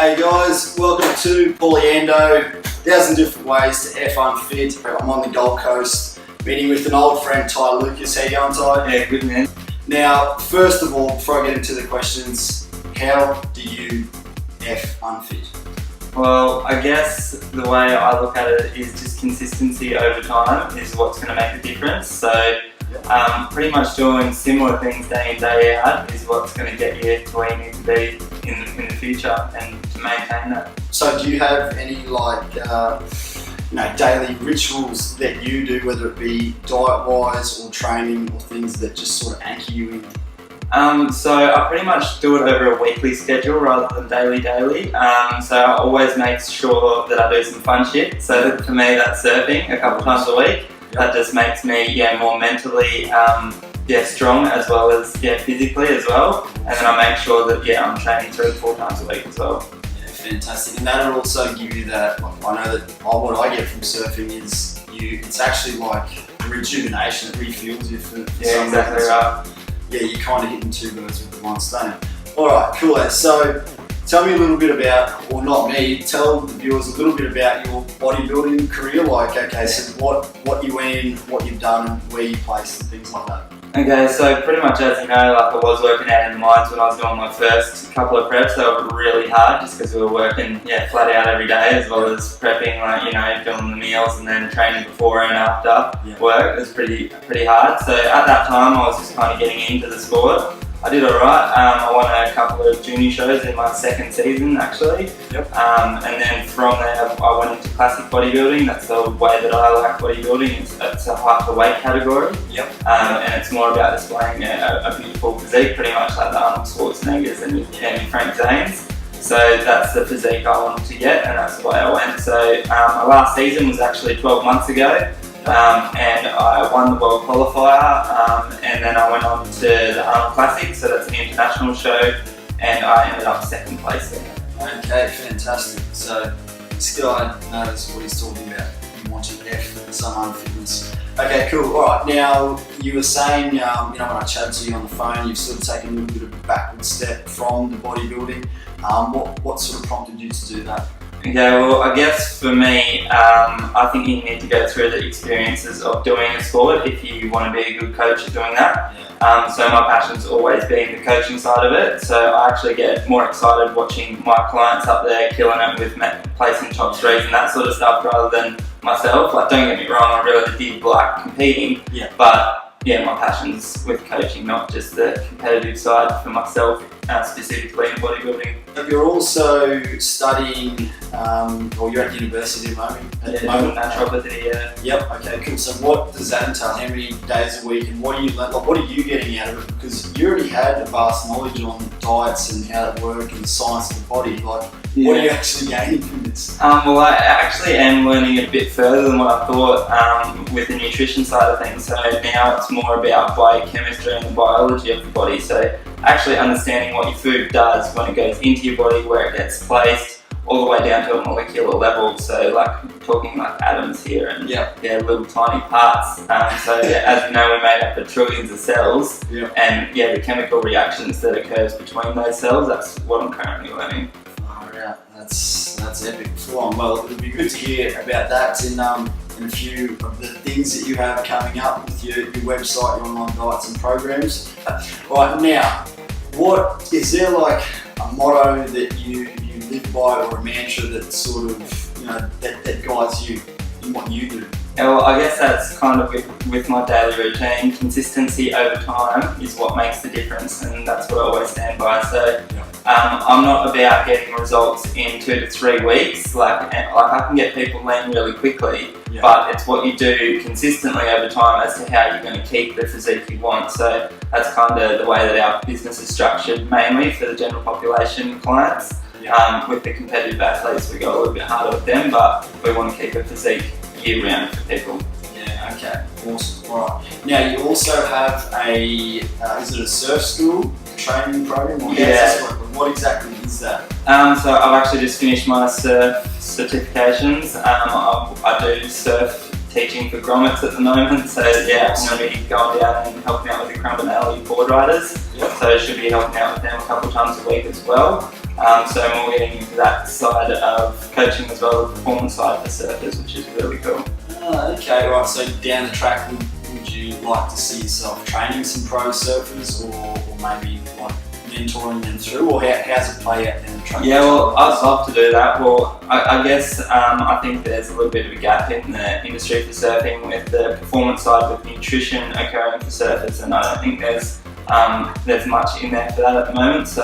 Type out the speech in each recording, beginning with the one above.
Hey guys, welcome to Polyando, 1,000 different ways to F Unfit. I'm on the Gold Coast, meeting with an old friend, Ty Lucas. How you going, Ty? Yeah, good man. Now, first of all, before I get into the questions, how do you F Unfit? Well, I guess the way I look at it is just consistency over time is what's going to make the difference. So pretty much doing similar things day in, day out is what's going to get you to where you need to be in the future and to maintain that. So do you have any daily rituals that you do, whether it be diet-wise or training or things that just sort of anchor you in? So I pretty much do it over a weekly schedule rather than daily. So I always make sure that I do some fun shit. So for me, that's surfing a couple times a week. That just makes me more mentally strong as well as physically as well. And then I make sure that I'm training 3 to 4 times a week as well. Yeah, fantastic. And that'll also give you that. I know that what I get from surfing is it's actually like rejuvenation. It refuels you for some exactly reason. right. Yeah, you're kind of hitting 2 birds with one stone. All right, cool. So tell me a little bit about, or not me, tell the viewers a little bit about your bodybuilding career. So what you in, what you've done, and where you placed and things like that. Okay, so pretty much as you know, I was working out in the mines when I was doing my first couple of preps. They were really hard just because we were working flat out every day, as well as prepping, doing the meals and then training before and after work. It was pretty hard. So at that time I was just kind of getting into the sport. I did alright. I won a couple of junior shows in my 2nd season actually. And then from there I went into classic bodybuilding. That's the way that I like bodybuilding. It's a height to weight category. And it's more about displaying a beautiful physique, pretty much like the Arnold Schwarzeneggers and Frank Zane's. So that's the physique I wanted to get, and that's the way I went. So my last season was actually 12 months ago. And I won the world qualifier, and then I went on to the Arnold Classic, so that's an international show, and I ended up 2nd place there. Okay, fantastic. So this guy knows what he's talking about. You want to F some unfitness. Okay, cool. All right. Now you were saying, when I chatted to you on the phone, you've sort of taken a little bit of a backward step from the bodybuilding. What sort of prompted you to do that? Okay, well, I guess for me, I think you need to go through the experiences of doing a sport if you want to be a good coach at doing that. So my passion's always been the coaching side of it. So I actually get more excited watching my clients up there killing it with placing top threes and that sort of stuff rather than myself. Like, don't get me wrong, I really did like competing, but my passion's with coaching, not just the competitive side for myself, specifically in bodybuilding. You're also studying, or you're at university at the moment? Naturopathy, Yep, okay, cool. So what does that entail? How many days a week, and what do you learn? What are you getting out of it? Because you already had a vast knowledge on diets and how they work and the science of the body. What are you actually gaining from this? Well, I actually am learning it a bit further than what I thought with the nutrition side of things. So now it's more about biochemistry and the biology of the body. So actually understanding what your food does when it goes into your body, where it gets placed, all the way down to a molecular level. So like talking like atoms here and little tiny parts. So as you know, we're made up of trillions of cells, and the chemical reactions that occurs between those cells. That's what I'm currently learning. That's epic. Full on. Well, it would be good to hear about that in a few of the things that you have coming up with your website, your online diets and programs. Right now, what is there like a motto that you live by, or a mantra that sort of that guides you in what you do? Well, I guess that's kind of with my daily routine. Consistency over time is what makes the difference, and that's what I always stand by. So I'm not about getting results in 2 to 3 weeks. Like I can get people lean really quickly, but it's what you do consistently over time as to how you're going to keep the physique you want. So that's kind of the way that our business is structured, mainly for the general population clients. With the competitive athletes, we go a little bit harder with them, but we want to keep a physique year round for people. Yeah, okay, awesome. All right. Now you also have is it a surf school training program? Or what exactly is that? So I've actually just finished my surf certifications. I do surf teaching for grommets at the moment, so I'm going to be going down and helping out with the Crumbanelli board riders. So I should be helping out with them a couple of times a week as well. So more getting into that side of coaching as well as the performance side for surfers, which is really cool. Okay, right. So down the track, would you like to see yourself training some pro surfers, or maybe like mentoring them through, or how's it play out down the track? Yeah, well, I'd love to do that. Well, I guess I think there's a little bit of a gap in the industry for surfing with the performance side with nutrition occurring for surfers, and I don't think there's much in there for that at the moment. So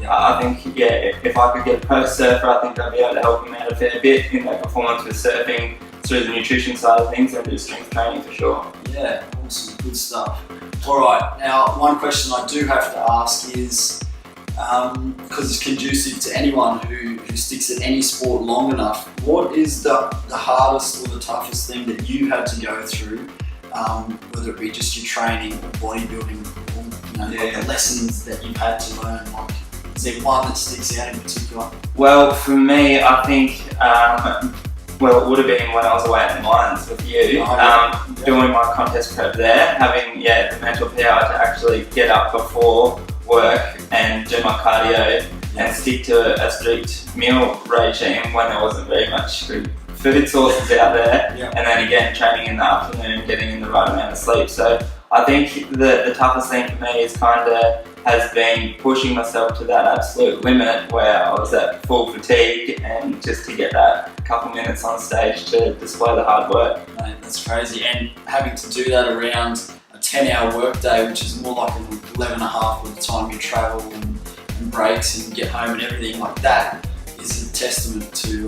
I think, if I could get a pro surfer, I think I'd be able to help them out a fair bit in their performance with surfing through the nutrition side of things and do strength training for sure. Yeah, awesome, good stuff. All right, now one question I do have to ask is, because it's conducive to anyone who sticks at any sport long enough, what is the hardest or the toughest thing that you had to go through, whether it be just your training or bodybuilding, or like the lessons that you've had to learn? Like, is there one that sticks out in particular? Well, for me, I think it would have been when I was away at the mines with you, doing my contest prep there, having the mental power to actually get up before work and do my cardio and stick to a strict meal regime when there wasn't very much good food sources out there, and then again training in the afternoon, getting in the right amount of sleep. So I think the toughest thing for me has been pushing myself to that absolute limit where I was at full fatigue, and just to get that couple minutes on stage to display the hard work. Mate, that's crazy. And having to do that around a 10-hour workday, which is more like an 11 and a half by the time you travel and breaks and get home and everything like that, is a testament to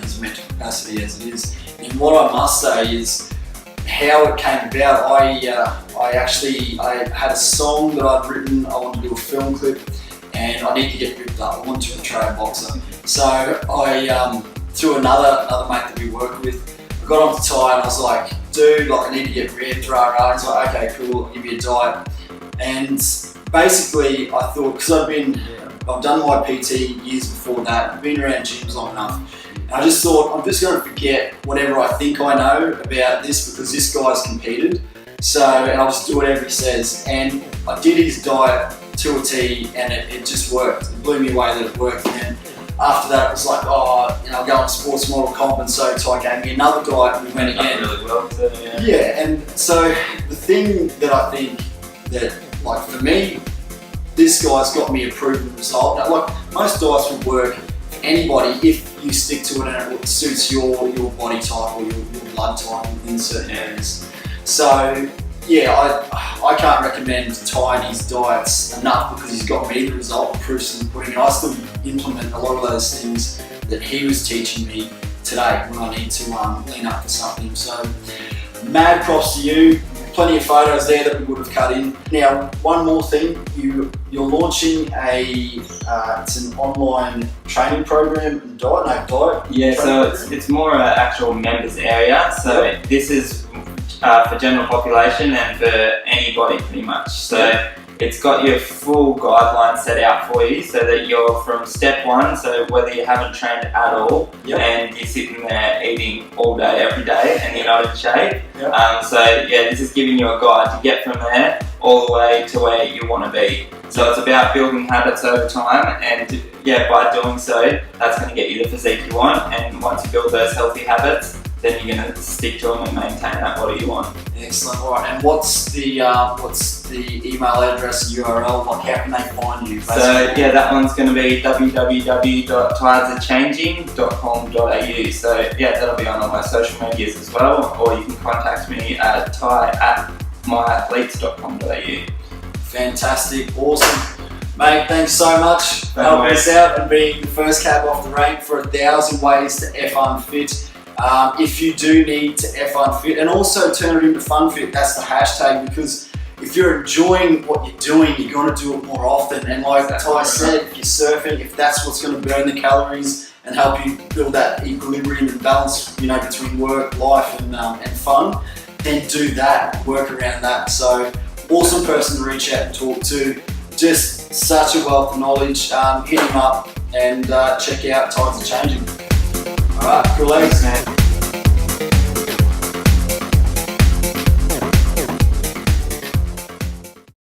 his mental capacity as it is. And what I must say is how it came about. I had a song that I'd written. I wanted to do a film clip, and I need to get ripped up. I wanted to portray a boxer. So I through another mate that we work with, I got onto Ty and I was like, dude, I need to get ripped, rah. He's like, okay, cool, I'll give you a diet. And basically I thought, because I've done my PT years before that, I've been around gyms long enough, and I just thought, I'm just going to forget whatever I think I know about this, because this guy's competed. And I'll just do whatever he says. And I did his diet to a T, and it just worked. It blew me away that it worked. And after that, it was like, I'll go on sports model comp, and so Ty gave me another diet, and we went again. Really well too, and so the thing that I think that, like, for me, this guy's got me a proven result. Now, like, most diets will work for anybody if you stick to it and it suits your body type or your blood type in certain areas. So I can't recommend Ty and his diets enough, because he's got me the result, the proofs in the pudding. I still implement a lot of those things that he was teaching me today when I need to lean up for something. So mad props to you. Plenty of photos there that we would have cut in. Now, one more thing, you're launching it's an online training program and diet. Yeah, so it's more an actual members area. So this is for general population and for anybody pretty much. So it's got your full guidelines set out for you, so that you're from step one, so whether you haven't trained at all and you're sitting there eating all day every day and you're not in shape. This is giving you a guide to get from there all the way to where you want to be. So it's about building habits over time, and by doing so, that's going to get you the physique you want. And once you build those healthy habits, then you're going to stick to them and maintain that body you want. Excellent. All right. And what's the email address and URL? Like, how can they find you? Basically? So that one's going to be www.tidesarechanging.com.au. So that'll be on all my social medias as well, or you can contact me at ty@myathletes.com.au. Fantastic. Awesome. Mate, thanks so much for helping us out and being the first cab off the rank for 1,000 ways to F Unfit. If you do need to F Unfit, and also turn it into FunFit, that's the hashtag, because if you're enjoying what you're doing, you're going to do it more often. And like Ty said, if you're surfing, if that's what's going to burn the calories and help you build that equilibrium and balance, between work, life, and fun, then do that, work around that. So awesome person to reach out and talk to. Just such a wealth of knowledge. Hit him up and check out Tides Are Changing. All right, cool, thanks, man.